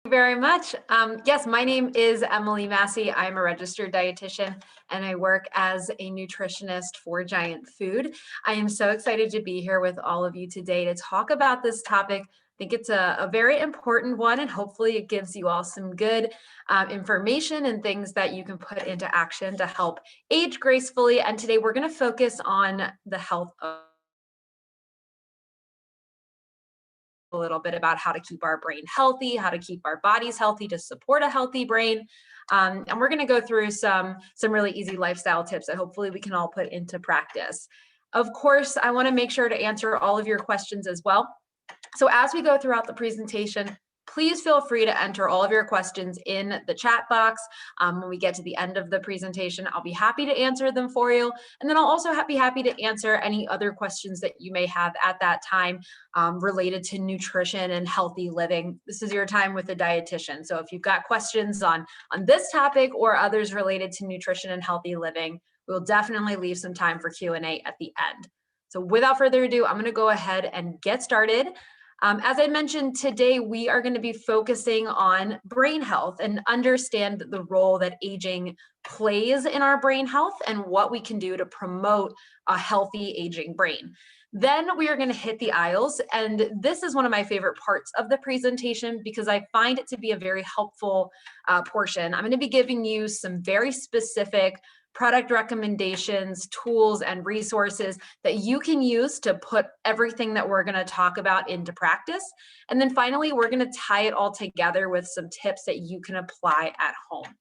you very much. Yes, my name is Emily Massi. I'm a registered dietitian and I work as a nutritionist for Giant Food. I am so excited to be here with all of you today to talk about this topic. I think it's a very important one, and hopefully it gives you all some good information and things that you can put into action to help age gracefully. And today we're going to focus on the health of a little bit about how to keep our brain healthy, how to keep our bodies healthy to support a healthy brain. And we're going to go through some really easy lifestyle tips that hopefully we can all put into practice. Of course, I want to make sure to answer all of your questions as well. So as we go throughout the presentation, please feel free to enter all of your questions in the chat box. When we get to the end of the presentation, I'll be happy to answer them for you. And then I'll also be happy to answer any other questions that you may have at that time related to nutrition and healthy living. This is your time with a dietitian. So if you've got questions on this topic or others related to nutrition and healthy living, we'll definitely leave some time for Q&A at the end. So without further ado, I'm going to go ahead and get started. As I mentioned, today we are going to be focusing on brain health and understand the role that aging plays in our brain health and what we can do to promote a healthy aging brain. Then we are going to hit the aisles, and this is one of my favorite parts of the presentation because I find it to be a very helpful portion. I'm going to be giving you some very specific product recommendations, tools, and resources that you can use to put everything that we're going to talk about into practice. And then finally, we're going to tie it all together with some tips that you can apply at home.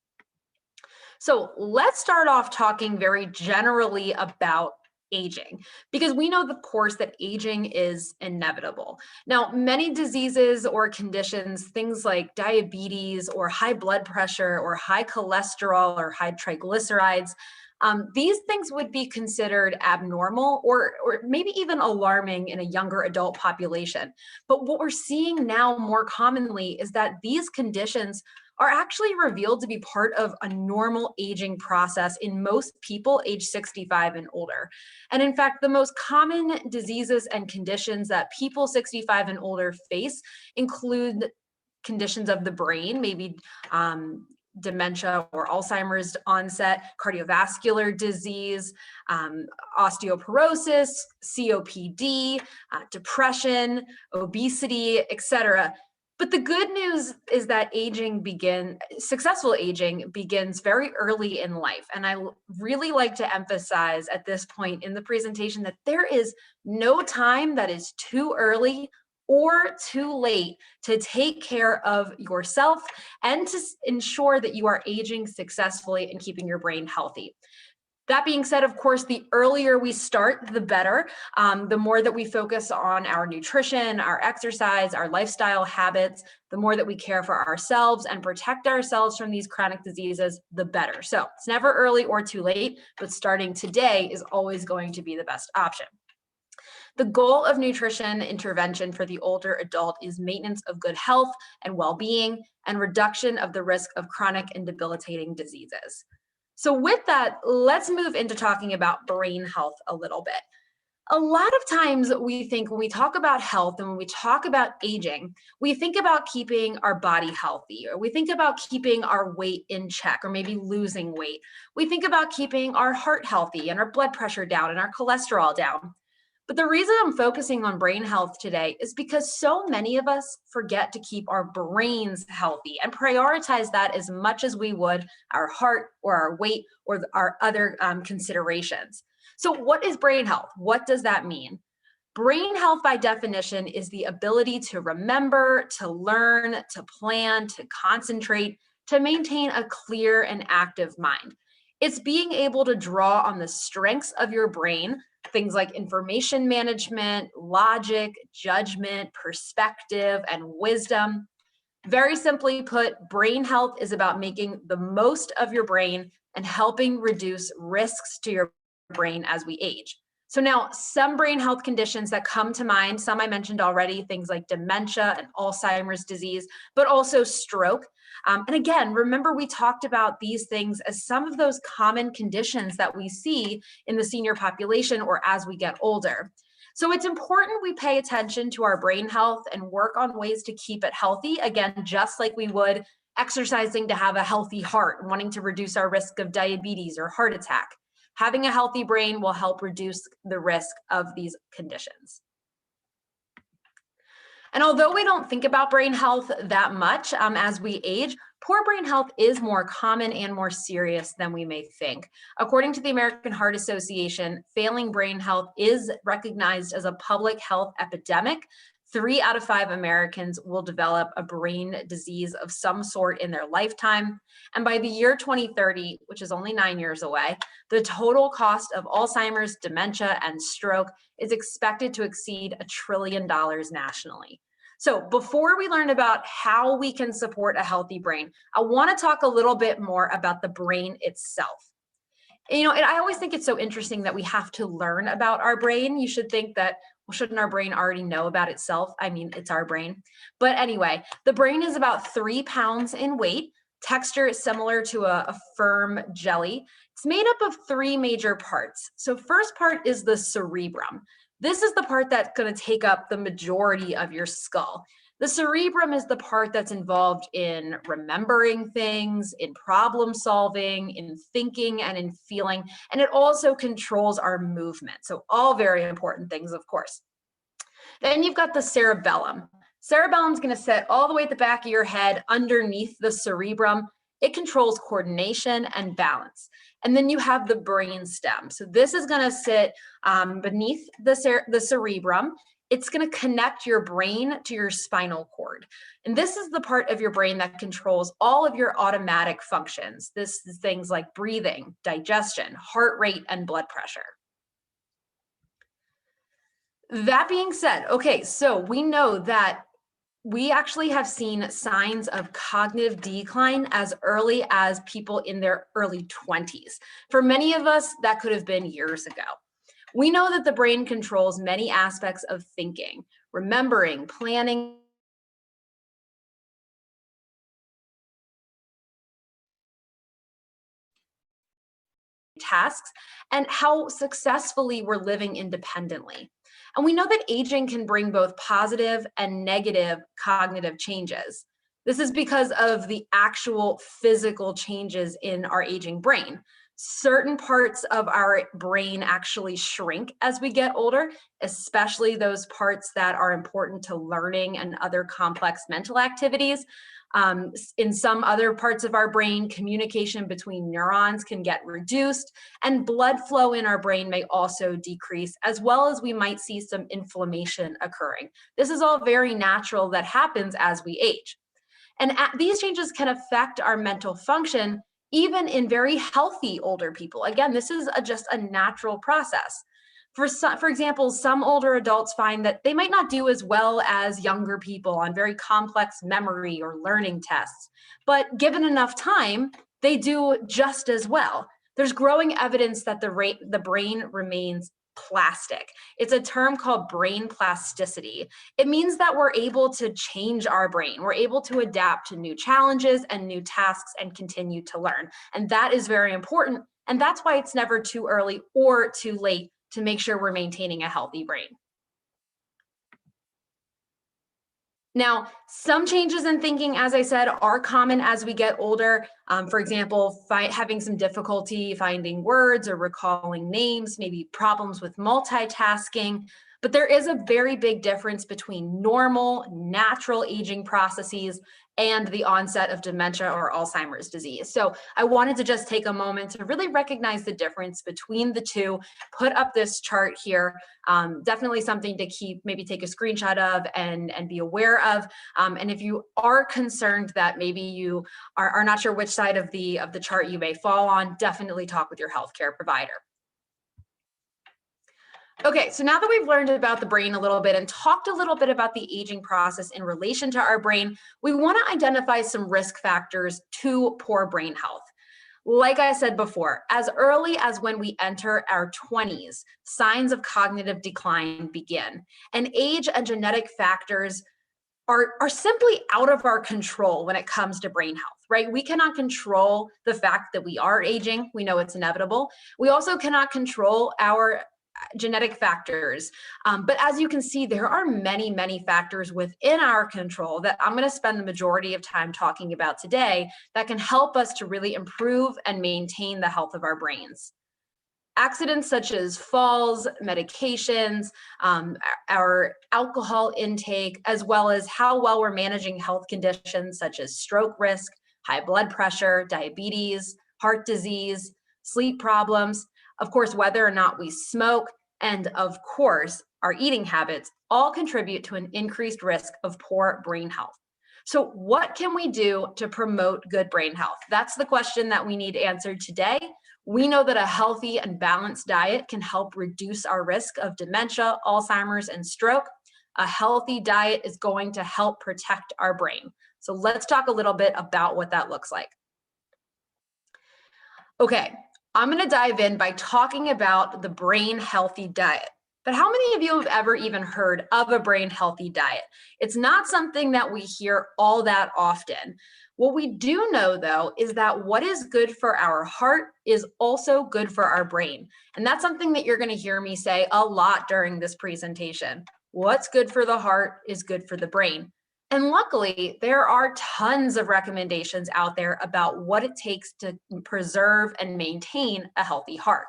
So let's start off talking very generally about aging, because we know, of course, that aging is inevitable. Now, many diseases or conditions, things like diabetes or high blood pressure or high cholesterol or high triglycerides, these things would be considered abnormal or maybe even alarming in a younger adult population. But what we're seeing now more commonly is that these conditions are actually revealed to be part of a normal aging process in most people age 65 and older. And in fact, the most common diseases and conditions that people 65 and older face include conditions of the brain, maybe dementia or Alzheimer's onset, cardiovascular disease, osteoporosis, COPD, depression, obesity, etc. But the good news is that successful aging begins very early in life. And I really like to emphasize at this point in the presentation that there is no time that is too early or too late to take care of yourself and to ensure that you are aging successfully and keeping your brain healthy. That being said, of course, the earlier we start, the better. The more that we focus on our nutrition, our exercise, our lifestyle habits, the more that we care for ourselves and protect ourselves from these chronic diseases, the better. So it's never early or too late, but starting today is always going to be the best option. The goal of nutrition intervention for the older adult is maintenance of good health and well-being and reduction of the risk of chronic and debilitating diseases. So with that, let's move into talking about brain health a little bit. A lot of times we think when we talk about health and when we talk about aging, we think about keeping our body healthy, or we think about keeping our weight in check, or maybe losing weight. We think about keeping our heart healthy and our blood pressure down and our cholesterol down. But the reason I'm focusing on brain health today is because so many of us forget to keep our brains healthy and prioritize that as much as we would our heart or our weight or our other considerations. So what is brain health? What does that mean? Brain health, by definition, is the ability to remember, to learn, to plan, to concentrate, to maintain a clear and active mind. It's being able to draw on the strengths of your brain, things like information management, logic, judgment, perspective, and wisdom. Very simply put, brain health is about making the most of your brain and helping reduce risks to your brain as we age. So now, some brain health conditions that come to mind, some I mentioned already, things like dementia and Alzheimer's disease, but also stroke. And again, remember we talked about these things as some of those common conditions that we see in the senior population or as we get older. So it's important we pay attention to our brain health and work on ways to keep it healthy. Again, just like we would exercising to have a healthy heart, wanting to reduce our risk of diabetes or heart attack. Having a healthy brain will help reduce the risk of these conditions. And although we don't think about brain health that much as we age, poor brain health is more common and more serious than we may think. According to the American Heart Association, failing brain health is recognized as a public health epidemic. 3 out of 5 Americans will develop a brain disease of some sort in their lifetime. And by the year 2030, which is only 9 years away, the total cost of Alzheimer's, dementia, and stroke is expected to exceed $1 trillion nationally. So before we learn about how we can support a healthy brain, I want to talk a little bit more about the brain itself. You know, and I always think it's so interesting that we have to learn about our brain. You should think that, well, shouldn't our brain already know about itself? I mean, it's our brain. But anyway, the brain is about 3 pounds in weight. Texture is similar to a firm jelly. It's made up of 3 major parts. So first part is the cerebrum. This is the part that's going to take up the majority of your skull. The cerebrum is the part that's involved in remembering things, in problem solving, in thinking, and in feeling. And it also controls our movement. So all very important things, of course. Then you've got the cerebellum. Cerebellum is going to sit all the way at the back of your head underneath the cerebrum. It controls coordination and balance. And then you have the brain stem. So this is going to sit beneath the cerebrum. It's going to connect your brain to your spinal cord. And this is the part of your brain that controls all of your automatic functions. This is things like breathing, digestion, heart rate, and blood pressure. That being said, okay, so we know that we actually have seen signs of cognitive decline as early as people in their early 20s. For many of us, that could have been years ago. We know that the brain controls many aspects of thinking, remembering, planning, tasks, and how successfully we're living independently. And we know that aging can bring both positive and negative cognitive changes. This is because of the actual physical changes in our aging brain. Certain parts of our brain actually shrink as we get older, especially those parts that are important to learning and other complex mental activities. In some other parts of our brain, communication between neurons can get reduced, and blood flow in our brain may also decrease, as well as we might see some inflammation occurring. This is all very natural that happens as we age. And these changes can affect our mental function, even in very healthy older people. Again, this is just a natural process. For example, some older adults find that they might not do as well as younger people on very complex memory or learning tests, but given enough time, they do just as well. There's growing evidence that the brain remains plastic. It's a term called brain plasticity. It means that we're able to change our brain. We're able to adapt to new challenges and new tasks and continue to learn. And that is very important. And that's why it's never too early or too late to make sure we're maintaining a healthy brain. Now, some changes in thinking, as I said, are common as we get older. For example, having some difficulty finding words or recalling names, maybe problems with multitasking. But there is a very big difference between normal, natural aging processes and the onset of dementia or Alzheimer's disease. So I wanted to just take a moment to really recognize the difference between the two, put up this chart here, definitely something to maybe take a screenshot of and be aware of. And if you are concerned that maybe you are not sure which side of the chart you may fall on, definitely talk with your healthcare provider. Okay, so now that we've learned about the brain a little bit and talked a little bit about the aging process in relation to our brain, we want to identify some risk factors to poor brain health. Like I said before, as early as when we enter our 20s, signs of cognitive decline begin. And age and genetic factors are simply out of our control when it comes to brain health, right? We cannot control the fact that we are aging. We know it's inevitable. We also cannot control our genetic factors. But as you can see, there are many, many factors within our control that I'm going to spend the majority of time talking about today that can help us to really improve and maintain the health of our brains. Accidents such as falls, medications, our alcohol intake, as well as how well we're managing health conditions such as stroke risk, high blood pressure, diabetes, heart disease, sleep problems, of course, whether or not we smoke, and of course, our eating habits all contribute to an increased risk of poor brain health. So what can we do to promote good brain health? That's the question that we need answered today. We know that a healthy and balanced diet can help reduce our risk of dementia, Alzheimer's, and stroke. A healthy diet is going to help protect our brain. So let's talk a little bit about what that looks like. Okay, I'm going to dive in by talking about the brain healthy diet. But how many of you have ever even heard of a brain healthy diet? It's not something that we hear all that often. What we do know, though, is that what is good for our heart is also good for our brain. And that's something that you're going to hear me say a lot during this presentation. What's good for the heart is good for the brain. And luckily, there are tons of recommendations out there about what it takes to preserve and maintain a healthy heart.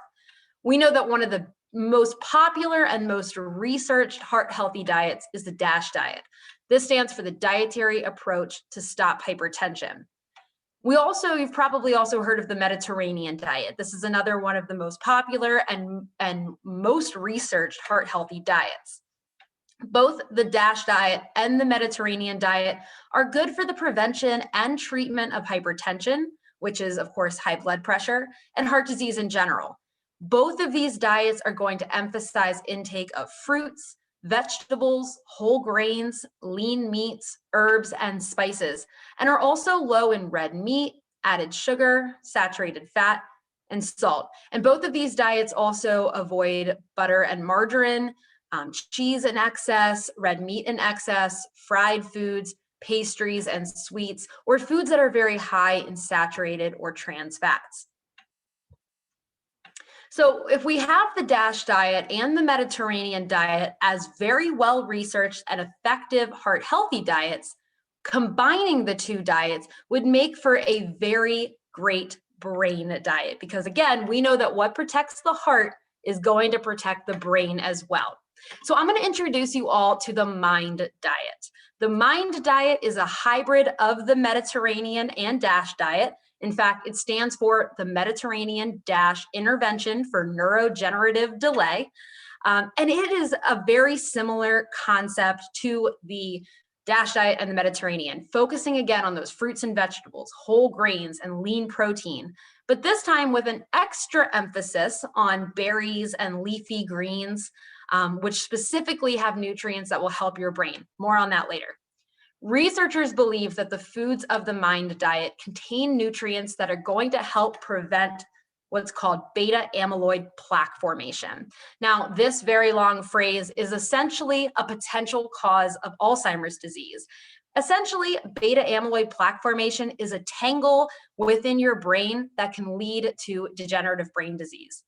We know that one of the most popular and most researched heart healthy diets is the DASH diet. This stands for the Dietary Approach to Stop Hypertension. You've probably also heard of the Mediterranean diet. This is another one of the most popular and most researched heart healthy diets. Both the DASH diet and the Mediterranean diet are good for the prevention and treatment of hypertension, which is, of course, high blood pressure, and heart disease in general. Both of these diets are going to emphasize intake of fruits, vegetables, whole grains, lean meats, herbs, and spices, and are also low in red meat, added sugar, saturated fat, and salt. And both of these diets also avoid butter and margarine, cheese in excess, red meat in excess, fried foods, pastries, and sweets, or foods that are very high in saturated or trans fats. So if we have the DASH diet and the Mediterranean diet as very well researched and effective heart healthy diets, combining the two diets would make for a very great brain diet. Because again, we know that what protects the heart is going to protect the brain as well. So I'm going to introduce you all to the MIND diet. The MIND diet is a hybrid of the Mediterranean and DASH diet. In fact, it stands for the Mediterranean Dash Intervention for Neurodegenerative Delay. And it is a very similar concept to the DASH diet and the Mediterranean, focusing again on those fruits and vegetables, whole grains, and lean protein, but this time with an extra emphasis on berries and leafy greens, which specifically have nutrients that will help your brain. More on that later. Researchers believe that the foods of the MIND diet contain nutrients that are going to help prevent what's called beta amyloid plaque formation. Now, this very long phrase is essentially a potential cause of Alzheimer's disease. Essentially, beta amyloid plaque formation is a tangle within your brain that can lead to degenerative brain disease.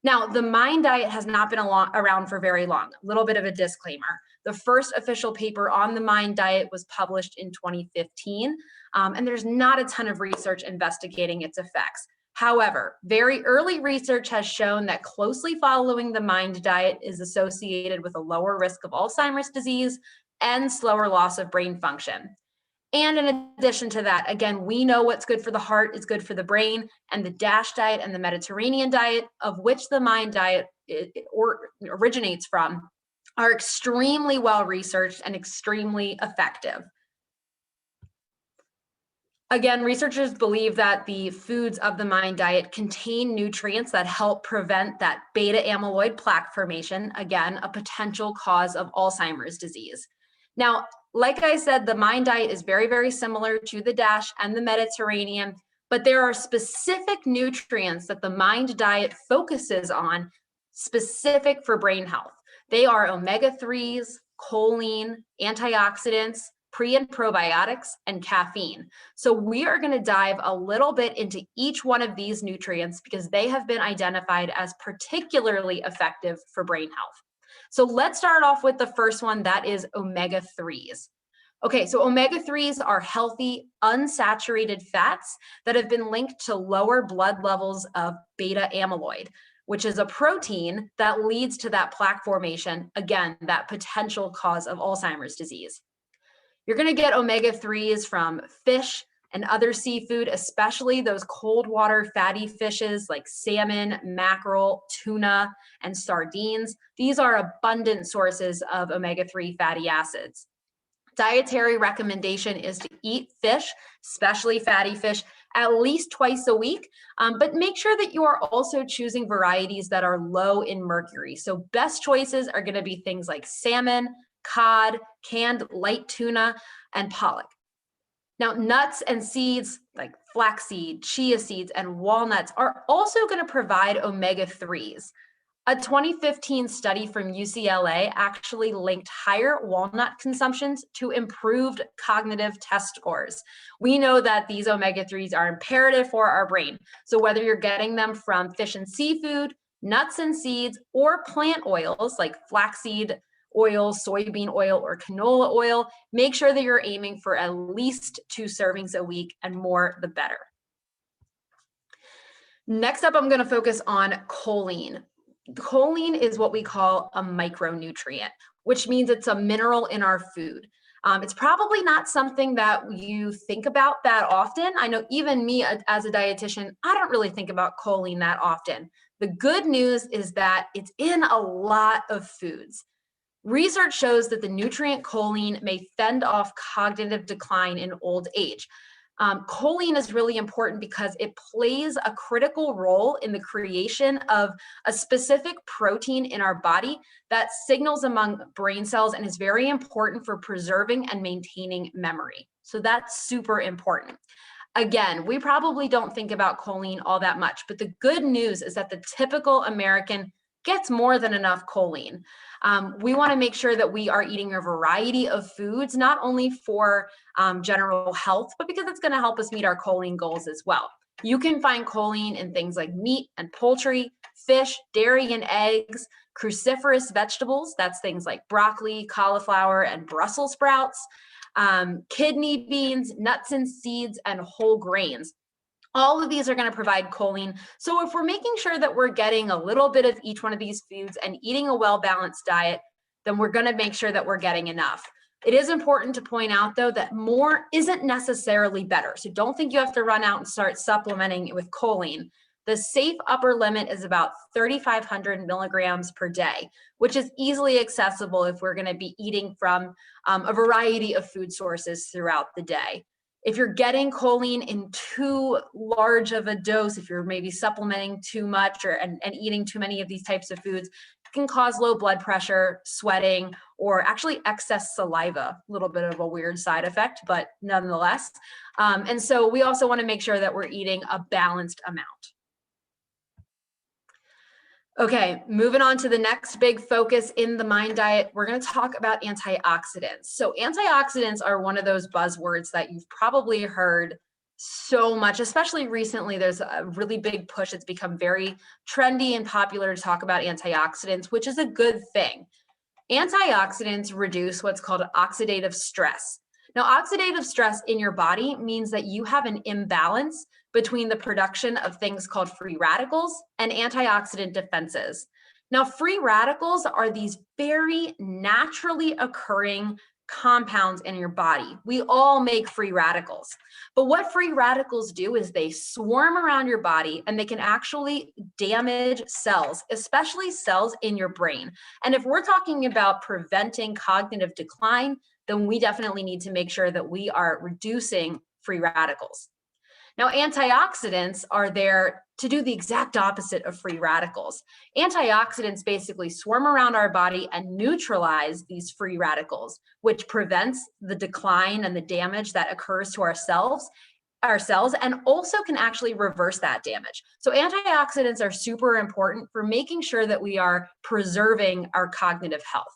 Now, the MIND diet has not been around for very long. A little bit of a disclaimer. The first official paper on the MIND diet was published in 2015, and there's not a ton of research investigating its effects. However, very early research has shown that closely following the MIND diet is associated with a lower risk of Alzheimer's disease and slower loss of brain function. And in addition to that, again, we know what's good for the heart is good for the brain, and the DASH diet and the Mediterranean diet, of which the MIND diet originates from, are extremely well researched and extremely effective. Again, researchers believe that the foods of the MIND diet contain nutrients that help prevent that beta amyloid plaque formation, again, a potential cause of Alzheimer's disease. Now, like I said, the MIND diet is very, very similar to the DASH and the Mediterranean, but there are specific nutrients that the MIND diet focuses on specific for brain health. They are omega-3s, choline, antioxidants, pre and probiotics, and caffeine. So we are going to dive a little bit into each one of these nutrients because they have been identified as particularly effective for brain health. So let's start off with the first one, that is omega-3s. Okay, so omega-3s are healthy, unsaturated fats that have been linked to lower blood levels of beta amyloid, which is a protein that leads to that plaque formation, again, that potential cause of Alzheimer's disease. You're going to get omega-3s from fish and other seafood, especially those cold water fatty fishes like salmon, mackerel, tuna, and sardines. These are abundant sources of omega-3 fatty acids. Dietary recommendation is to eat fish, especially fatty fish, at least twice a week, but make sure that you are also choosing varieties that are low in mercury. So best choices are going to be things like salmon, cod, canned light tuna, and pollock. Now, nuts and seeds like flaxseed, chia seeds, and walnuts are also going to provide omega-3s. A 2015 study from UCLA actually linked higher walnut consumptions to improved cognitive test scores. We know that these omega-3s are imperative for our brain. So whether you're getting them from fish and seafood, nuts and seeds, or plant oils like flaxseed oil, soybean oil, or canola oil, make sure that you're aiming for at least 2 servings a week, and more the better. Next up, I'm going to focus on choline. Choline is what we call a micronutrient, which means it's a mineral in our food. It's probably not something that you think about that often. I know even me as a dietitian, I don't really think about choline that often. The good news is that it's in a lot of foods. Research shows that the nutrient choline may fend off cognitive decline in old age. Choline is really important because it plays a critical role in the creation of a specific protein in our body that signals among brain cells and is very important for preserving and maintaining memory. So that's super important. Again, we probably don't think about choline all that much, but the good news is that the typical American gets more than enough choline. We want to make sure that we are eating a variety of foods, not only for general health, but because it's going to help us meet our choline goals as well. You can find choline in things like meat and poultry, fish, dairy and eggs, cruciferous vegetables, that's things like broccoli, cauliflower, and Brussels sprouts, kidney beans, nuts and seeds, and whole grains. All of these are going to provide choline. So if we're making sure that we're getting a little bit of each one of these foods and eating a well-balanced diet, then we're going to make sure that we're getting enough. It is important to point out, though, that more isn't necessarily better. So don't think you have to run out and start supplementing with choline. The safe upper limit is about 3,500 milligrams per day, which is easily accessible if we're going to be eating from a variety of food sources throughout the day. If you're getting choline in too large of a dose, if you're maybe supplementing too much and eating too many of these types of foods, it can cause low blood pressure, sweating, or actually excess saliva. A little bit of a weird side effect, but nonetheless. And so we also want to make sure that we're eating a balanced amount. Okay, moving on to the next big focus in the Mind Diet, we're going to talk about antioxidants. So antioxidants are one of those buzzwords that you've probably heard so much, especially recently. There's a really big push. It's become very trendy and popular to talk about antioxidants, which is a good thing. Antioxidants reduce what's called oxidative stress. Now, oxidative stress in your body means that you have an imbalance between the production of things called free radicals and antioxidant defenses. Now, free radicals are these very naturally occurring compounds in your body. We all make free radicals. But what free radicals do is they swarm around your body and they can actually damage cells, especially cells in your brain. And if we're talking about preventing cognitive decline, then we definitely need to make sure that we are reducing free radicals. Now, antioxidants are there to do the exact opposite of free radicals. Antioxidants basically swarm around our body and neutralize these free radicals, which prevents the decline and the damage that occurs to our cells, and also can actually reverse that damage. So antioxidants are super important for making sure that we are preserving our cognitive health.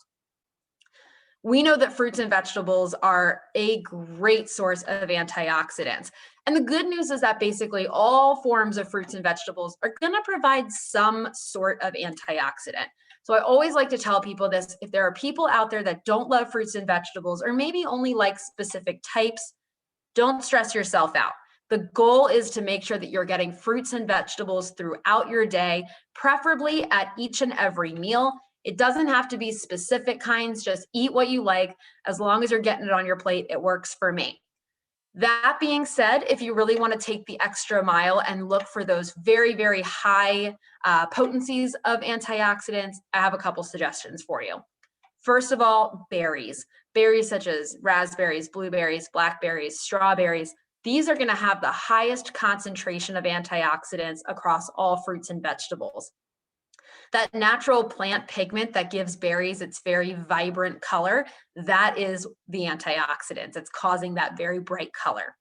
We know that fruits and vegetables are a great source of antioxidants. And the good news is that basically all forms of fruits and vegetables are going to provide some sort of antioxidant. So I always like to tell people this: if there are people out there that don't love fruits and vegetables, or maybe only like specific types, don't stress yourself out. The goal is to make sure that you're getting fruits and vegetables throughout your day, preferably at each and every meal. It doesn't have to be specific kinds, just eat what you like. As long as you're getting it on your plate, it works for me. That being said, if you really want to take the extra mile and look for those very, very high potencies of antioxidants, I have a couple suggestions for you. First of all, berries. Berries such as raspberries, blueberries, blackberries, strawberries. These are going to have the highest concentration of antioxidants across all fruits and vegetables. That natural plant pigment that gives berries its very vibrant color, that is the antioxidants. It's causing that very bright color.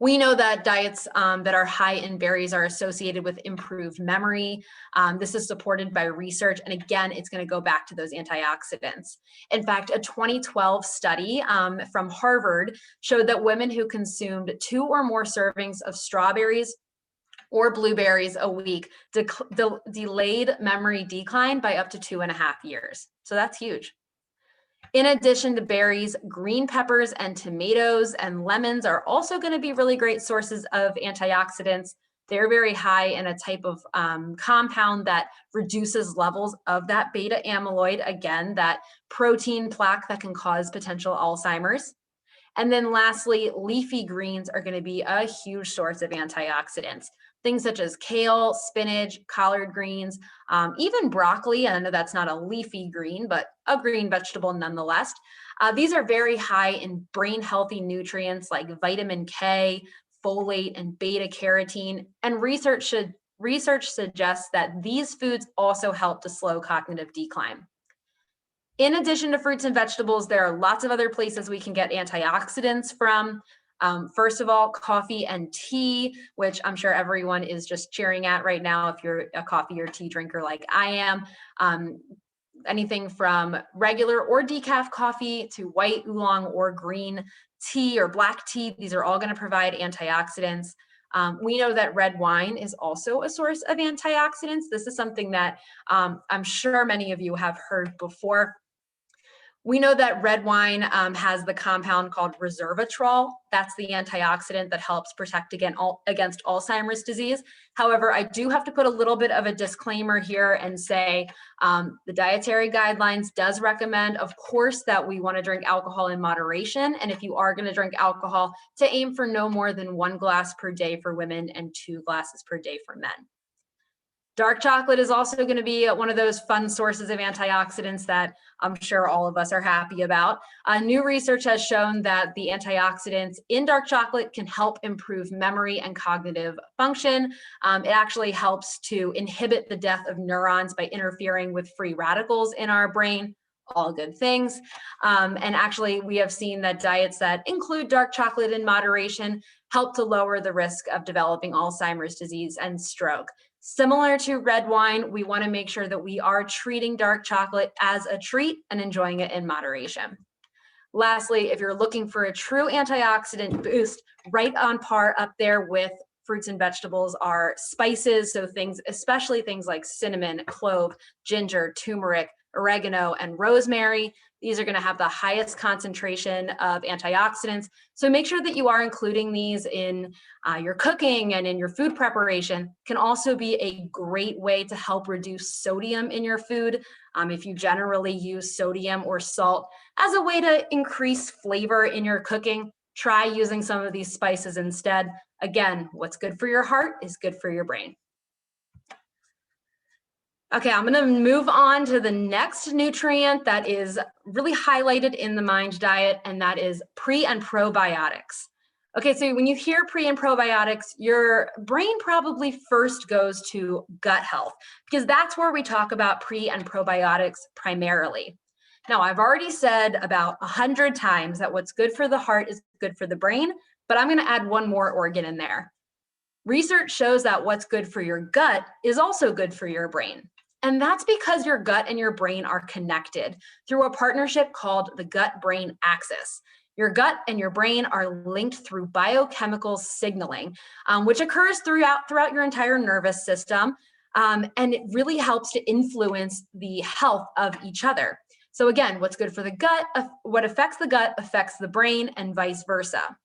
We know that diets that are high in berries are associated with improved memory. This is supported by research. And again, it's going to go back to those antioxidants. In fact, a 2012 study from Harvard showed that women who consumed 2 or more servings of strawberries or blueberries a week delayed memory decline by up to 2.5 years. So that's huge. In addition to berries, green peppers and tomatoes and lemons are also going to be really great sources of antioxidants. They're very high in a type of compound that reduces levels of that beta amyloid, again, that protein plaque that can cause potential Alzheimer's. And then lastly, leafy greens are going to be a huge source of antioxidants. Things such as kale, spinach, collard greens, even broccoli. I know that's not a leafy green, but a green vegetable nonetheless. These are very high in brain healthy nutrients like vitamin K, folate, and beta carotene. And research suggests that these foods also help to slow cognitive decline. In addition to fruits and vegetables, there are lots of other places we can get antioxidants from. First of all, coffee and tea, which I'm sure everyone is just cheering at right now if you're a coffee or tea drinker like I am. Anything from regular or decaf coffee to white oolong or green tea or black tea, these are all going to provide antioxidants. We know that red wine is also a source of antioxidants. This is something that I'm sure many of you have heard before. We know that red wine has the compound called resveratrol. That's the antioxidant that helps protect against Alzheimer's disease. However, I do have to put a little bit of a disclaimer here and say the dietary guidelines does recommend, of course, that we want to drink alcohol in moderation. And if you are going to drink alcohol, to aim for no more than 1 glass per day for women and 2 glasses per day for men. Dark chocolate is also going to be one of those fun sources of antioxidants that I'm sure all of us are happy about. New research has shown that the antioxidants in dark chocolate can help improve memory and cognitive function. It actually helps to inhibit the death of neurons by interfering with free radicals in our brain. All good things. And actually, we have seen that diets that include dark chocolate in moderation help to lower the risk of developing Alzheimer's disease and stroke. Similar to red wine, we want to make sure that we are treating dark chocolate as a treat and enjoying it in moderation. Lastly, if you're looking for a true antioxidant boost, right on par up there with fruits and vegetables are spices. So things, especially things like cinnamon, clove, ginger, turmeric, oregano, and rosemary. These are going to have the highest concentration of antioxidants. So make sure that you are including these in your cooking and in your food preparation. Can also be a great way to help reduce sodium in your food. If you generally use sodium or salt as a way to increase flavor in your cooking, try using some of these spices instead. Again, what's good for your heart is good for your brain. Okay, I'm going to move on to the next nutrient that is really highlighted in the MIND diet, and that is pre and probiotics. Okay, so when you hear pre and probiotics, your brain probably first goes to gut health, because that's where we talk about pre and probiotics primarily. Now, I've already said about 100 times that what's good for the heart is good for the brain, but I'm going to add one more organ in there. Research shows that what's good for your gut is also good for your brain. And that's because your gut and your brain are connected through a partnership called the gut-brain axis. Your gut and your brain are linked through biochemical signaling, which occurs throughout your entire nervous system. And it really helps to influence the health of each other. So again, what's good for the gut, what affects the gut affects the brain, and vice versa.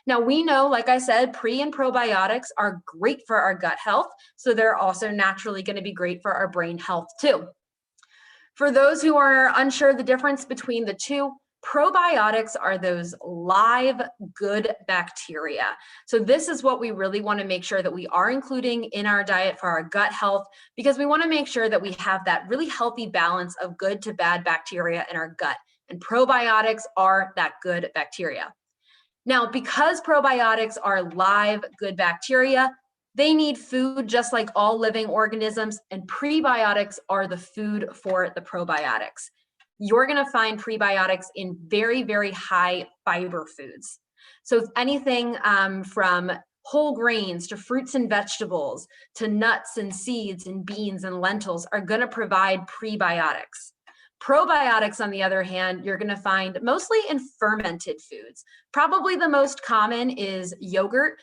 Now, we know, like I said, pre and probiotics are great for our gut health. So they're also naturally going to be great for our brain health too. For those who are unsure the difference between the two, probiotics are those live good bacteria. So this is what we really want to make sure that we are including in our diet for our gut health, because we want to make sure that we have that really healthy balance of good to bad bacteria in our gut. And probiotics are that good bacteria. Now, because probiotics are live good bacteria, they need food just like all living organisms, and prebiotics are the food for the probiotics. You're going to find prebiotics in very, very high fiber foods. So anything from whole grains to fruits and vegetables to nuts and seeds and beans and lentils are going to provide prebiotics. Probiotics, on the other hand, you're going to find mostly in fermented foods. Probably the most common is yogurt,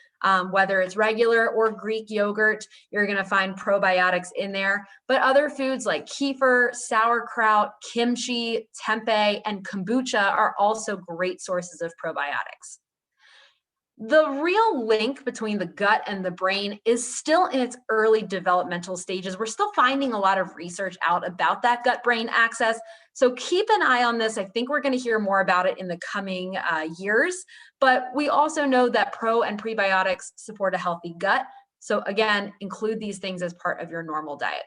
whether it's regular or Greek yogurt, you're going to find probiotics in there. But other foods like kefir, sauerkraut, kimchi, tempeh, and kombucha are also great sources of probiotics. The real link between the gut and the brain is still in its early developmental stages. We're still finding a lot of research out about that gut-brain axis. So keep an eye on this. I think we're going to hear more about it in the coming years. But we also know that pro and prebiotics support a healthy gut. So again, include these things as part of your normal diet.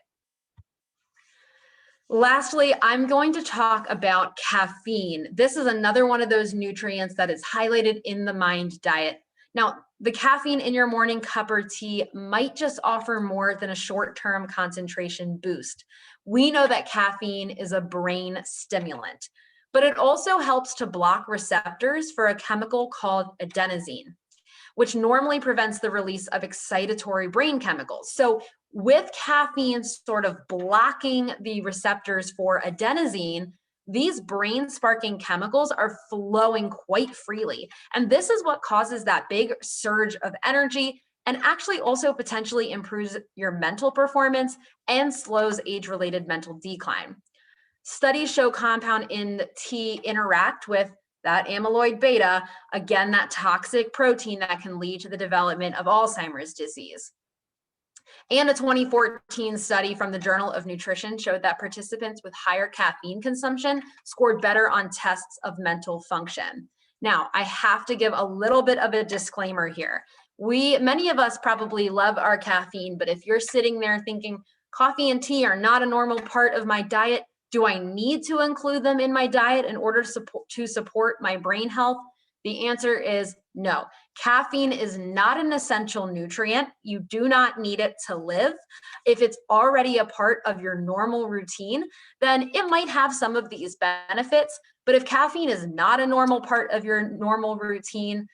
Lastly, I'm going to talk about caffeine. This is another one of those nutrients that is highlighted in the MIND diet. Now, the caffeine in your morning cup of tea might just offer more than a short-term concentration boost. We know that caffeine is a brain stimulant, but it also helps to block receptors for a chemical called adenosine, which normally prevents the release of excitatory brain chemicals. So with caffeine sort of blocking the receptors for adenosine, these brain sparking chemicals are flowing quite freely. And this is what causes that big surge of energy, and actually also potentially improves your mental performance and slows age-related mental decline. Studies show compound in tea interact with that amyloid beta, again, that toxic protein that can lead to the development of Alzheimer's disease. And a 2014 study from the Journal of Nutrition showed that participants with higher caffeine consumption scored better on tests of mental function. Now, I have to give a little bit of a disclaimer here. Many of us probably love our caffeine, but if you're sitting there thinking coffee and tea are not a normal part of my diet, do I need to include them in my diet in order to support my brain health? The answer is no. Caffeine is not an essential nutrient. You do not need it to live. If it's already a part of your normal routine, then it might have some of these benefits. But if caffeine is not a normal part of your normal routine,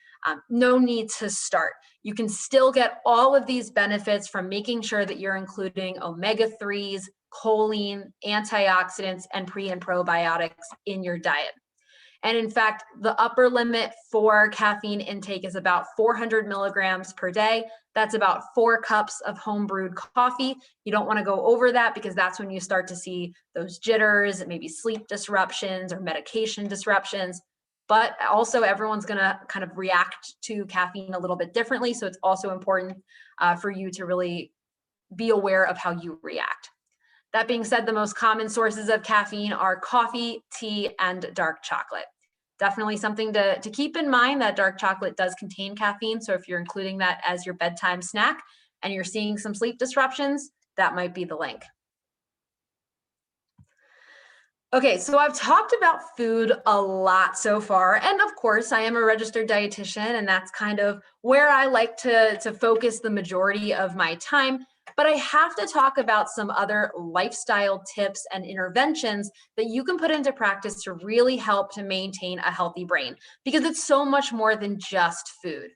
no need to start. You can still get all of these benefits from making sure that you're including omega-3s, choline, antioxidants, and pre and probiotics in your diet. And in fact, the upper limit for caffeine intake is about 400 milligrams per day. That's about 4 cups of home brewed coffee. You don't want to go over that because that's when you start to see those jitters, maybe sleep disruptions or medication disruptions. But also everyone's going to kind of react to caffeine a little bit differently. So it's also important for you to really be aware of how you react. That being said, the most common sources of caffeine are coffee, tea, and dark chocolate. Definitely something to keep in mind that dark chocolate does contain caffeine. So if you're including that as your bedtime snack and you're seeing some sleep disruptions, that might be the link. Okay, so I've talked about food a lot so far. And of course, I am a registered dietitian, and that's kind of where I like to focus the majority of my time. But I have to talk about some other lifestyle tips and interventions that you can put into practice to really help to maintain a healthy brain, because it's so much more than just food.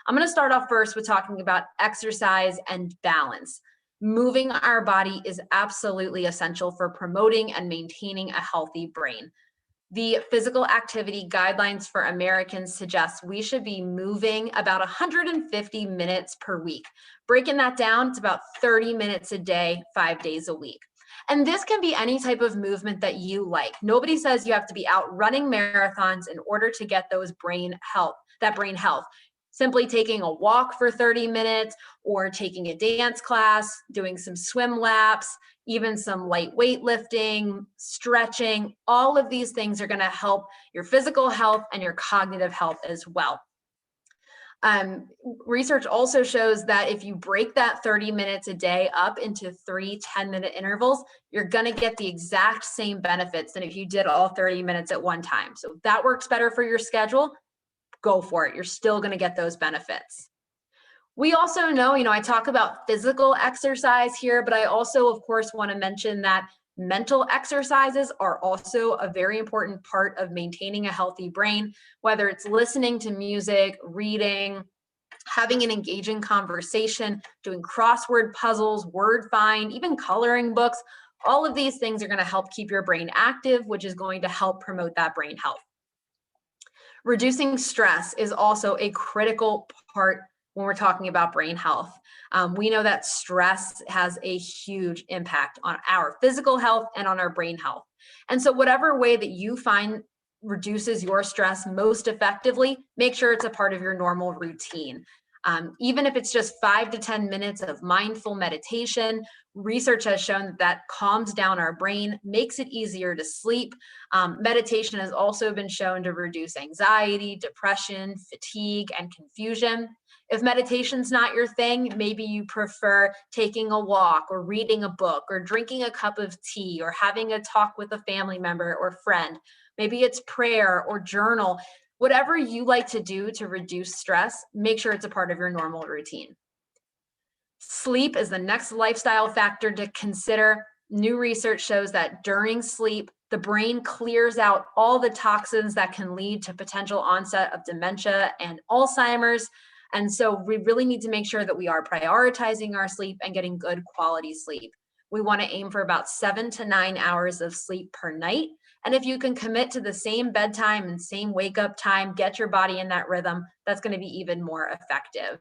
I'm going to start off first with talking about exercise and balance. Moving our body is absolutely essential for promoting and maintaining a healthy brain. The physical activity guidelines for Americans suggest we should be moving about 150 minutes per week. Breaking that down, it's about 30 minutes a day, 5 days a week. And this can be any type of movement that you like. Nobody says you have to be out running marathons in order to get that brain health. Simply taking a walk for 30 minutes or taking a dance class, doing some swim laps, even some light weightlifting, stretching, all of these things are going to help your physical health and your cognitive health as well. Research also shows that if you break that 30 minutes a day up into 3 10-minute intervals, you're going to get the exact same benefits than if you did all 30 minutes at one time. So if that works better for your schedule, go for it. You're still going to get those benefits. We also know, I talk about physical exercise here, but I also, of course, want to mention that mental exercises are also a very important part of maintaining a healthy brain, whether it's listening to music, reading, having an engaging conversation, doing crossword puzzles, word find, even coloring books. All of these things are going to help keep your brain active, which is going to help promote that brain health. Reducing stress is also a critical part when we're talking about brain health. We know that stress has a huge impact on our physical health and on our brain health. And so whatever way that you find reduces your stress most effectively, make sure it's a part of your normal routine. Even if it's just 5 to 10 minutes of mindful meditation, research has shown that calms down our brain, makes it easier to sleep. Meditation has also been shown to reduce anxiety, depression, fatigue, and confusion. If meditation's not your thing, maybe you prefer taking a walk or reading a book or drinking a cup of tea or having a talk with a family member or friend. Maybe it's prayer or journal. Whatever you like to do to reduce stress, make sure it's a part of your normal routine. Sleep is the next lifestyle factor to consider. New research shows that during sleep, the brain clears out all the toxins that can lead to potential onset of dementia and Alzheimer's. And so we really need to make sure that we are prioritizing our sleep and getting good quality sleep. We want to aim for about 7 to 9 hours of sleep per night. And if you can commit to the same bedtime and same wake up time, get your body in that rhythm, that's going to be even more effective.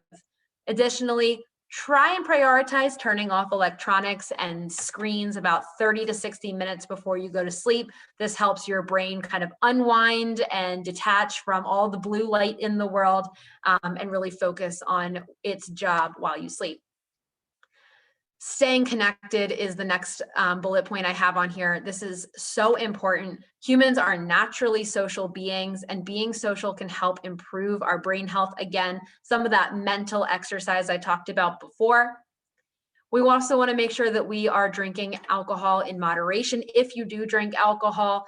Additionally, try and prioritize turning off electronics and screens about 30 to 60 minutes before you go to sleep. This helps your brain kind of unwind and detach from all the blue light in the world and really focus on its job while you sleep. Staying connected is the next bullet point I have on here. This is so important. Humans are naturally social beings, and being social can help improve our brain health. Again, some of that mental exercise I talked about before. We also want to make sure that we are drinking alcohol in moderation if you do drink alcohol.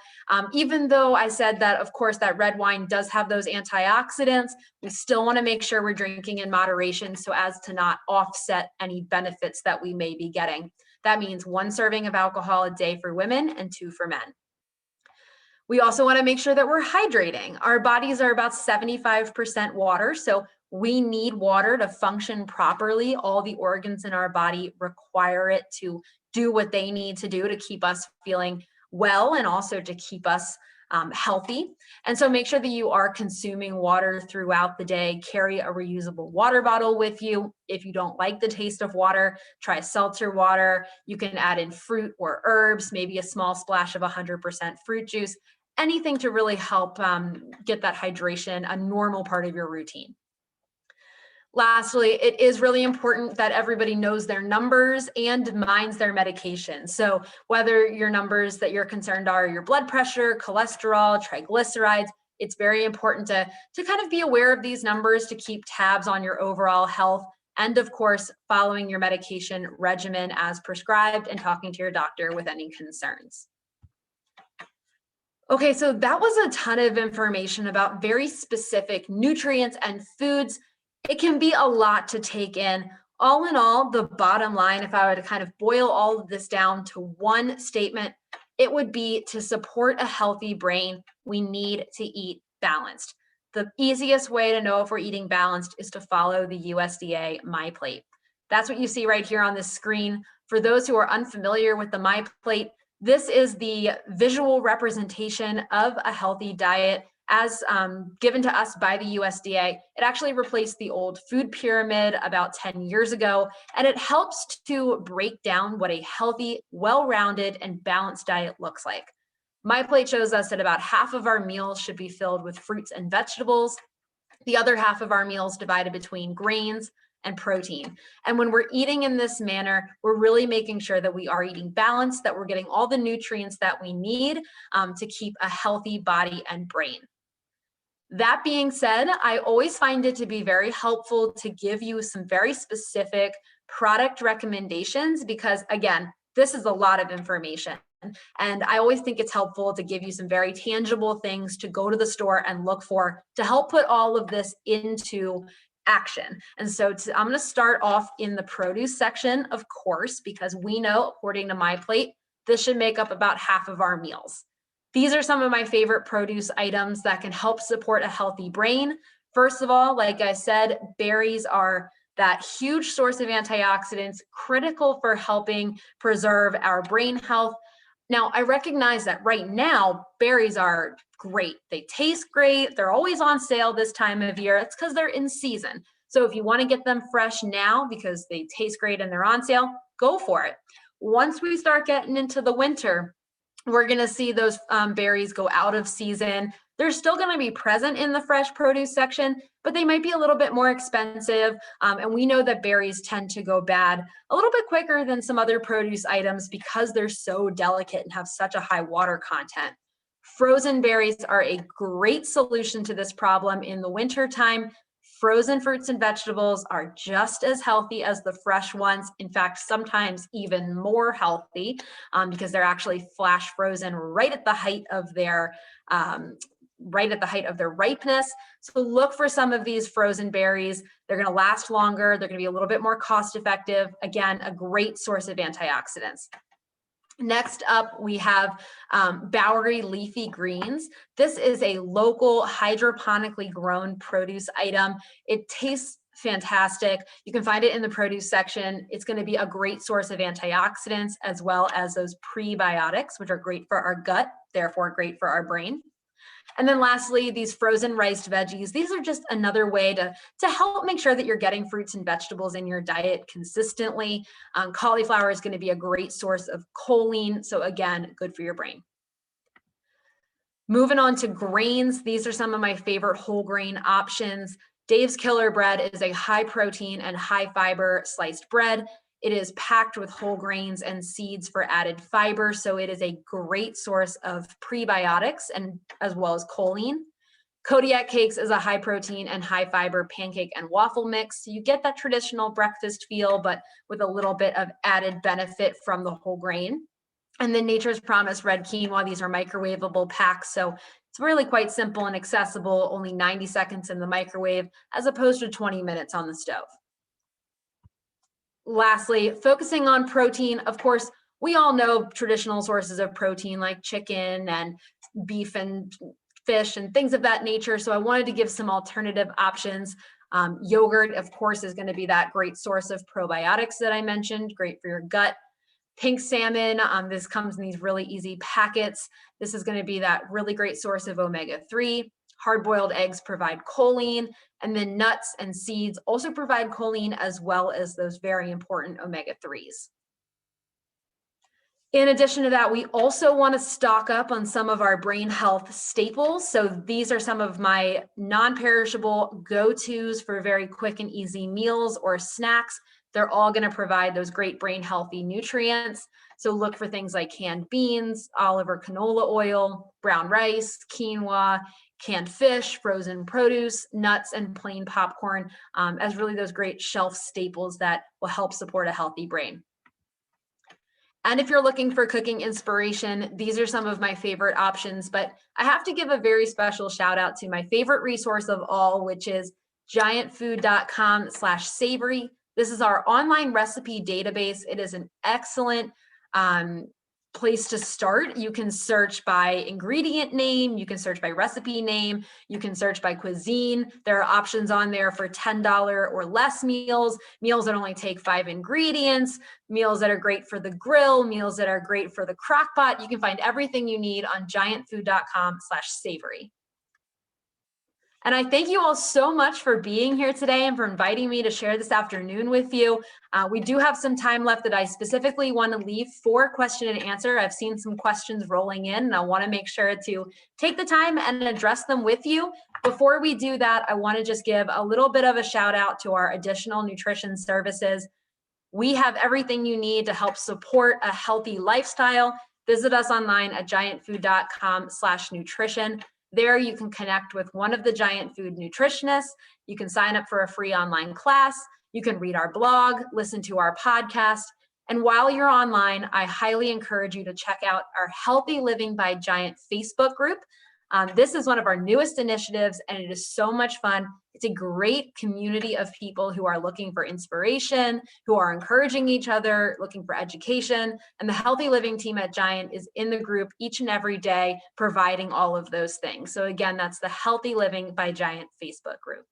Even though I said that, of course, that red wine does have those antioxidants, we still want to make sure we're drinking in moderation so as to not offset any benefits that we may be getting. That means 1 serving of alcohol a day for women and 2 for men. We also want to make sure that we're hydrating. Our bodies are about 75% water, so we need water to function properly. All the organs in our body require it to do what they need to do to keep us feeling well and also to keep us healthy. And so make sure that you are consuming water throughout the day. Carry a reusable water bottle with you. If you don't like the taste of water, try seltzer water. You can add in fruit or herbs, maybe a small splash of 100% fruit juice, anything to really help get that hydration a normal part of your routine. Lastly, it is really important that everybody knows their numbers and minds their medication. So whether your numbers that you're concerned are your blood pressure, cholesterol, triglycerides, it's very important to kind of be aware of these numbers to keep tabs on your overall health. And of course, following your medication regimen as prescribed and talking to your doctor with any concerns. Okay, so that was a ton of information about very specific nutrients and foods. It can be a lot to take in. All in all, the bottom line, if I were to kind of boil all of this down to one statement, it would be to support a healthy brain, we need to eat balanced. The easiest way to know if we're eating balanced is to follow the USDA MyPlate. That's what you see right here on this screen. For those who are unfamiliar with the MyPlate, this is the visual representation of a healthy diet as given to us by the USDA. It actually replaced the old food pyramid about 10 years ago, and it helps to break down what a healthy, well-rounded, and balanced diet looks like. MyPlate shows us that about half of our meals should be filled with fruits and vegetables, the other half of our meals divided between grains and protein. And when we're eating in this manner, we're really making sure that we are eating balanced, that we're getting all the nutrients that we need to keep a healthy body and brain. That being said, I always find it to be very helpful to give you some very specific product recommendations because, again, this is a lot of information. And I always think it's helpful to give you some very tangible things to go to the store and look for to help put all of this into action. And so I'm going to start off in the produce section, of course, because we know, according to MyPlate, this should make up about half of our meals. These are some of my favorite produce items that can help support a healthy brain. First of all, like I said, berries are that huge source of antioxidants, critical for helping preserve our brain health. Now, I recognize that right now, berries are great. They taste great. They're always on sale this time of year. It's because they're in season. So if you want to get them fresh now because they taste great and they're on sale, go for it. Once we start getting into the winter, we're going to see those berries go out of season. They're still going to be present in the fresh produce section, but they might be a little bit more expensive. And we know that berries tend to go bad a little bit quicker than some other produce items because they're so delicate and have such a high water content. Frozen berries are a great solution to this problem in the winter time. Frozen fruits and vegetables are just as healthy as the fresh ones. In fact, sometimes even more healthy because they're actually flash frozen right at the height of their ripeness. So look for some of these frozen berries. They're going to last longer. They're going to be a little bit more cost effective. Again, a great source of antioxidants. Next up, we have Bowery leafy greens. This is a local hydroponically grown produce item. It tastes fantastic. You can find it in the produce section. It's going to be a great source of antioxidants as well as those prebiotics, which are great for our gut, therefore great for our brain. And then lastly, these frozen riced veggies. These are just another way to help make sure that you're getting fruits and vegetables in your diet consistently. Cauliflower is going to be a great source of choline. So again, good for your brain. Moving on to grains. These are some of my favorite whole grain options. Dave's Killer Bread is a high protein and high fiber sliced bread. It is packed with whole grains and seeds for added fiber, so it is a great source of prebiotics and as well as choline. Kodiak Cakes is a high protein and high fiber pancake and waffle mix. So you get that traditional breakfast feel, but with a little bit of added benefit from the whole grain. And then Nature's Promise red quinoa. These are microwavable packs, so it's really quite simple and accessible, only 90 seconds in the microwave as opposed to 20 minutes on the stove. Lastly, focusing on protein, of course, we all know traditional sources of protein like chicken and beef and fish and things of that nature. So I wanted to give some alternative options. Yogurt, of course, is going to be that great source of probiotics that I mentioned, great for your gut. Pink salmon, this comes in these really easy packets. This is going to be that really great source of omega-3. Hard-boiled eggs provide choline, and then nuts and seeds also provide choline as well as those very important omega-3s. In addition to that, we also want to stock up on some of our brain health staples. So these are some of my non-perishable go-tos for very quick and easy meals or snacks. They're all going to provide those great brain healthy nutrients. So look for things like canned beans, olive or canola oil, brown rice, quinoa, canned fish, frozen produce, nuts, and plain popcorn as really those great shelf staples that will help support a healthy brain. And if you're looking for cooking inspiration, these are some of my favorite options, but I have to give a very special shout out to my favorite resource of all, which is giantfood.com/savory. This is our online recipe database. It is an excellent place to start. You can search by ingredient name, you can search by recipe name, you can search by cuisine. There are options on there for $10 or less meals, meals that only take 5 ingredients, meals that are great for the grill, meals that are great for the crock pot. You can find everything you need on giantfood.com/savory. And I thank you all so much for being here today and for inviting me to share this afternoon with you. We do have some time left that I specifically want to leave for question and answer. I've seen some questions rolling in, and I want to make sure to take the time and address them with you. Before we do that, I want to just give a little bit of a shout out to our additional nutrition services. We have everything you need to help support a healthy lifestyle. Visit us online at giantfood.com/nutrition. There you can connect with one of the Giant Food nutritionists. You can sign up for a free online class. You can read our blog, listen to our podcast. And while you're online, I highly encourage you to check out our Healthy Living by Giant Facebook group. This is one of our newest initiatives, and it is so much fun. It's a great community of people who are looking for inspiration, who are encouraging each other, looking for education. And the Healthy Living team at Giant is in the group each and every day, providing all of those things. So again, that's the Healthy Living by Giant Facebook group.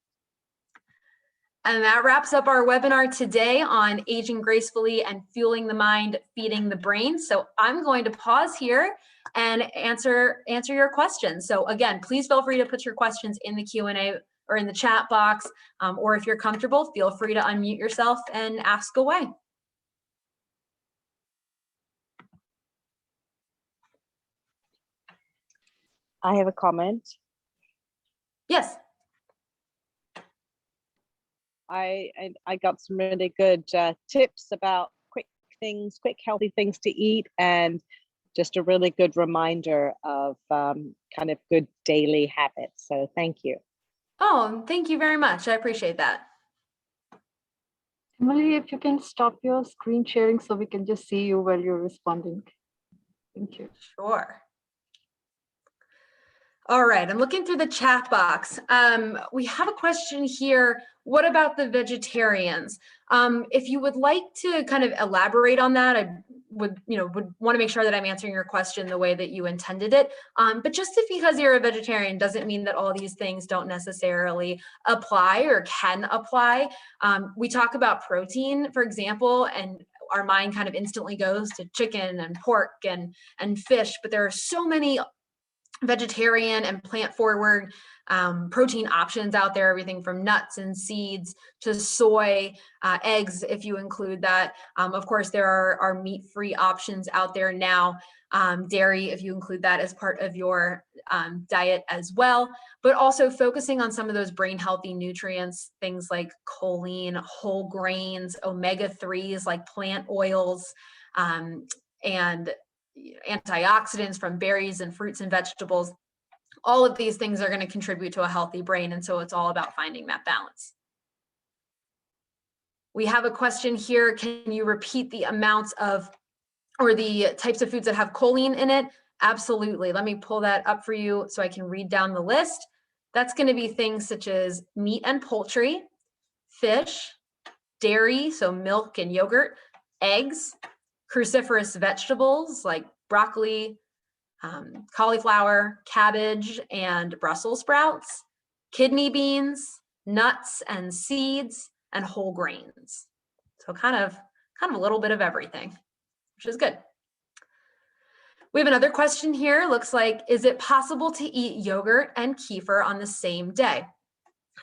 And that wraps up our webinar today on aging gracefully and fueling the mind, feeding the brain. So I'm going to pause here and answer your questions. So again, please feel free to put your questions in the Q&A or in the chat box, or if you're comfortable, feel free to unmute yourself and ask away. I have a comment. Yes. I got some really good tips about quick healthy things to eat, and just a really good reminder of kind of good daily habits. So thank you. Oh, thank you very much. I appreciate that. Emily, if you can stop your screen sharing so we can just see you while you're responding. Thank you. Sure. All right, I'm looking through the chat box. We have a question here. What about the vegetarians? If you would like to kind of elaborate on that, I would want to make sure that I'm answering your question the way that you intended it. But just because you're a vegetarian doesn't mean that all these things don't necessarily apply or can apply. We talk about protein, for example, and our mind kind of instantly goes to chicken and pork and fish, but there are so many vegetarian and plant forward protein options out there, everything from nuts and seeds to soy, eggs, if you include that. Of course, there are meat-free options out there now, dairy, if you include that as part of your diet as well, but also focusing on some of those brain healthy nutrients, things like choline, whole grains, omega-3s like plant oils, and antioxidants from berries and fruits and vegetables. All of these things are going to contribute to a healthy brain. And so it's all about finding that balance. We have a question here. Can you repeat the amounts of, or the types of foods that have choline in it? Absolutely. Let me pull that up for you so I can read down the list. That's going to be things such as meat and poultry, fish, dairy, so milk and yogurt, eggs, cruciferous vegetables like broccoli, cauliflower, cabbage, and Brussels sprouts, kidney beans, nuts and seeds, and whole grains. So kind of a little bit of everything, which is good. We have another question here. Looks like, is it possible to eat yogurt and kefir on the same day?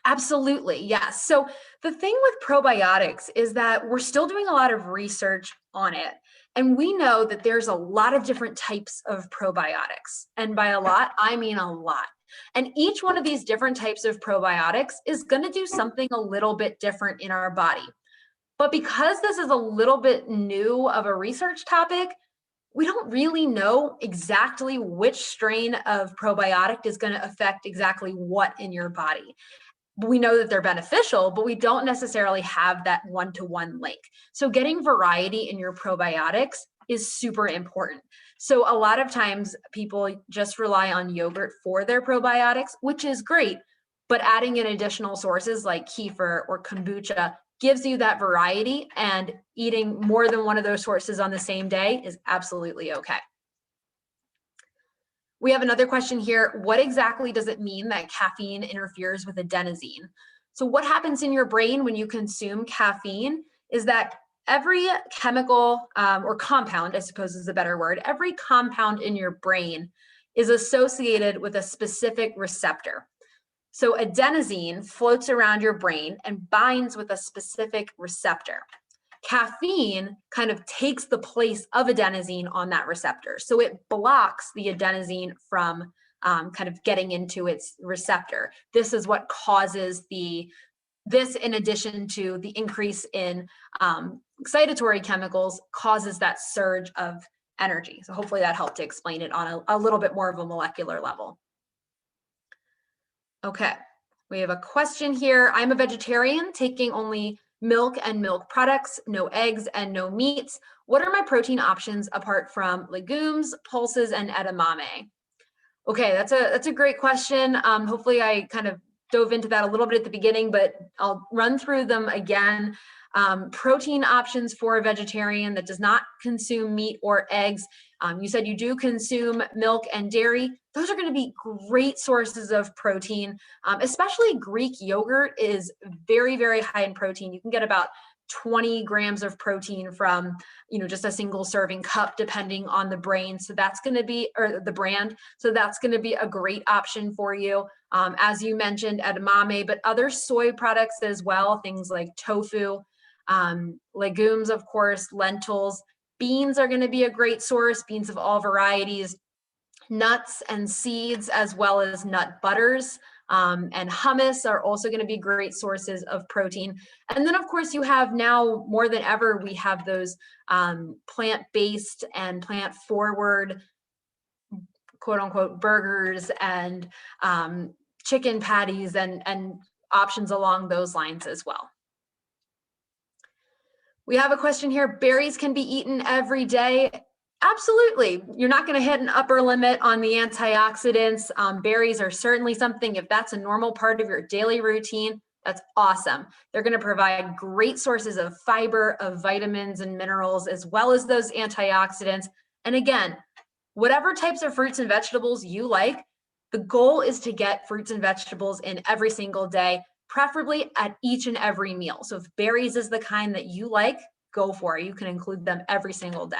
Absolutely, yes. So the thing with probiotics is that we're still doing a lot of research on it. And we know that there's a lot of different types of probiotics. And by a lot, I mean a lot. And each one of these different types of probiotics is going to do something a little bit different in our body. But because this is a little bit new of a research topic, we don't really know exactly which strain of probiotic is going to affect exactly what in your body. We know that they're beneficial, but we don't necessarily have that one-to-one link. So getting variety in your probiotics is super important. So a lot of times people just rely on yogurt for their probiotics, which is great, but adding in additional sources like kefir or kombucha gives you that variety, and eating more than one of those sources on the same day is absolutely okay. We have another question here. What exactly does it mean that caffeine interferes with adenosine? So what happens in your brain when you consume caffeine is that every chemical or compound, I suppose is a better word, every compound in your brain is associated with a specific receptor. So adenosine floats around your brain and binds with a specific receptor. Caffeine kind of takes the place of adenosine on that receptor. So it blocks the adenosine from kind of getting into its receptor. This is what causes this, in addition to the increase in excitatory chemicals, causes that surge of energy. So hopefully that helped to explain it on a little bit more of a molecular level. Okay, we have a question here. I'm a vegetarian taking only milk and milk products, no eggs and no meats. What are my protein options apart from legumes, pulses, and edamame? Okay, that's a great question. Hopefully I kind of dove into that a little bit at the beginning, but I'll run through them again. Protein options for a vegetarian that does not consume meat or eggs. You said you do consume milk and dairy. Those are going to be great sources of protein, especially Greek yogurt is very, very high in protein. You can get about 20 grams of protein from, just a single serving cup, depending on the brand. So that's going to be, or the brand. So that's going to be a great option for you. As you mentioned, edamame, but other soy products as well, things like tofu, legumes, of course, lentils. Beans are going to be a great source, beans of all varieties, nuts and seeds, as well as nut butters. And hummus are also going to be great sources of protein. And then, of course, you have now more than ever, we have those plant-based and plant-forward, quote unquote, burgers and chicken patties and options along those lines as well. We have a question here. Berries can be eaten every day. Absolutely. You're not going to hit an upper limit on the antioxidants. Berries are certainly something, if that's a normal part of your daily routine, that's awesome. They're going to provide great sources of fiber, of vitamins and minerals, as well as those antioxidants. And again, whatever types of fruits and vegetables you like, the goal is to get fruits and vegetables in every single day, preferably at each and every meal. So if berries is the kind that you like, go for it. You can include them every single day.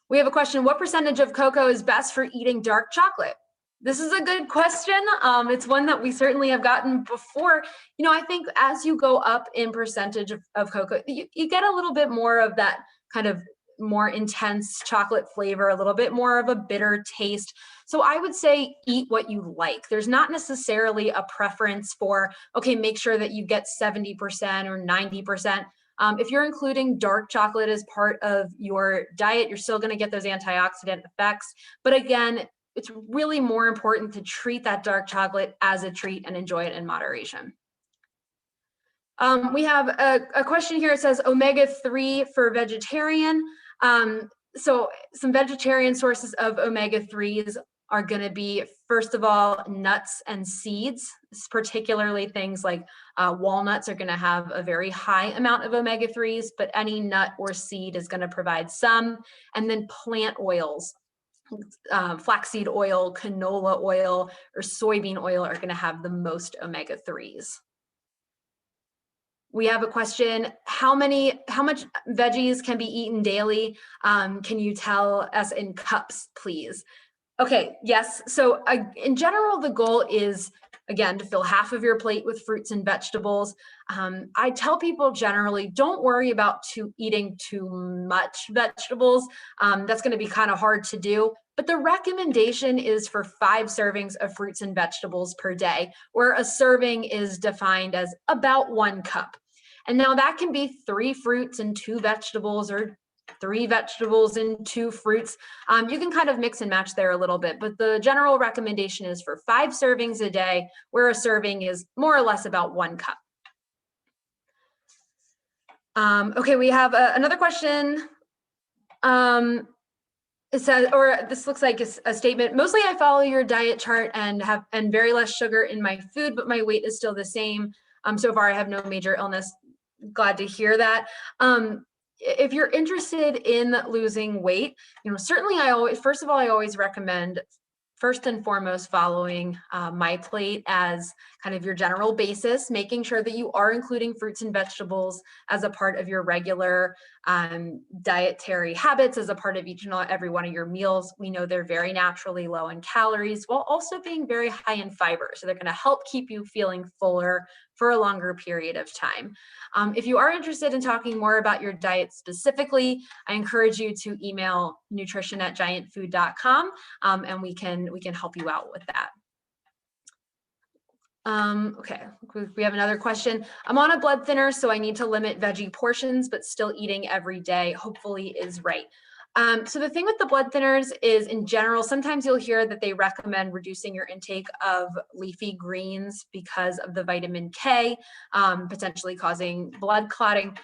We have a question. What percentage of cocoa is best for eating dark chocolate? This is a good question. It's one that we certainly have gotten before. I think as you go up in percentage of cocoa, you get a little bit more of that kind of more intense chocolate flavor, a little bit more of a bitter taste. So I would say eat what you like. There's not necessarily a preference for, okay, make sure that you get 70% or 90%. If you're including dark chocolate as part of your diet, you're still going to get those antioxidant effects. But again, it's really more important to treat that dark chocolate as a treat and enjoy it in moderation. We have a question here. It says omega-3 for vegetarian. So some vegetarian sources of omega-3s are going to be, first of all, nuts and seeds, particularly things like walnuts are going to have a very high amount of omega-3s, but any nut or seed is going to provide some. And then plant oils, flaxseed oil, canola oil, or soybean oil are going to have the most omega-3s. We have a question, how much veggies can be eaten daily? Can you tell us in cups, please? Okay, yes. So in general, the goal is, again, to fill half of your plate with fruits and vegetables. I tell people generally, don't worry about eating too much vegetables. That's going to be kind of hard to do. But the recommendation is for 5 servings of fruits and vegetables per day, where a serving is defined as about 1 cup. And now that can be 3 fruits and 2 vegetables, or 3 vegetables and 2 fruits. You can kind of mix and match there a little bit, but the general recommendation is for 5 servings a day, where a serving is more or less about 1 cup. Okay, we have another question. It says, or this looks like a statement. Mostly I follow your diet chart and very less sugar in my food, but my weight is still the same. So far I have no major illness. Glad to hear that. if you're interested in losing weight, certainly first of all, I always recommend first and foremost following my plate as kind of your general basis, making sure that you are including fruits and vegetables as a part of your regular dietary habits, as a part of each and every one of your meals. We know they're very naturally low in calories while also being very high in fiber. So they're going to help keep you feeling fuller for a longer period of time. If you are interested in talking more about your diet specifically, I encourage you to email nutrition@giantfood.com, and we can help you out with that. Okay, we have another question. I'm on a blood thinner, so I need to limit veggie portions, but still eating every day, hopefully is right. So the thing with the blood thinners is, in general, sometimes you'll hear that they recommend reducing your intake of leafy greens because of the vitamin K, potentially causing blood clotting.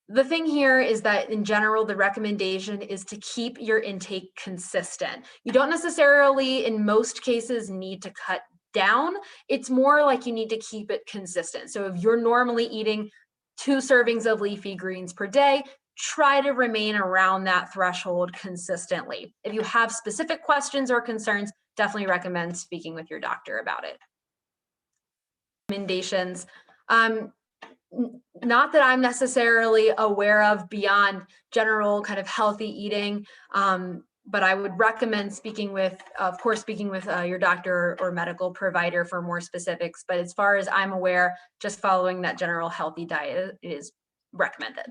The thing here is that in general, the recommendation is to keep your intake consistent. You don't necessarily, in most cases, need to cut down. It's more like you need to keep it consistent. So if you're normally eating 2 servings of leafy greens per day, try to remain around that threshold consistently. If you have specific questions or concerns, definitely recommend speaking with your doctor about it. Recommendations. Not that I'm necessarily aware of beyond general kind of healthy eating, but I would recommend speaking with your doctor or medical provider for more specifics. But as far as I'm aware, just following that general healthy diet is recommended.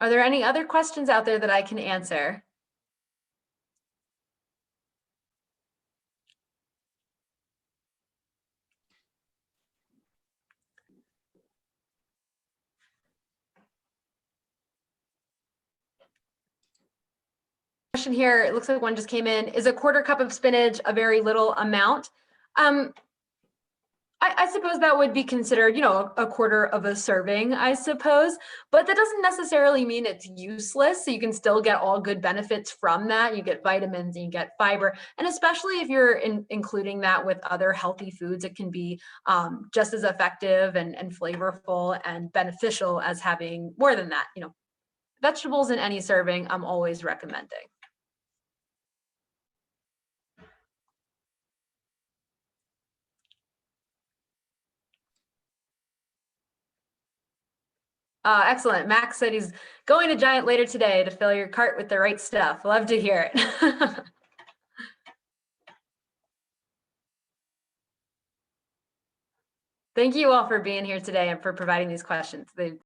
Are there any other questions out there that I can answer? Question here, it looks like one just came in. Is a 1/4 cup of spinach a very little amount? I suppose that would be considered, a 1/4 of a serving, I suppose, but that doesn't necessarily mean it's useless. So you can still get all good benefits from that. You get vitamins and you get fiber. And especially if you're including that with other healthy foods, it can be just as effective and flavorful and beneficial as having more than that. Vegetables in any serving, I'm always recommending. Excellent. Max said he's going to Giant later today to fill your cart with the right stuff. Love to hear it. Thank you all for being here today and for providing these questions.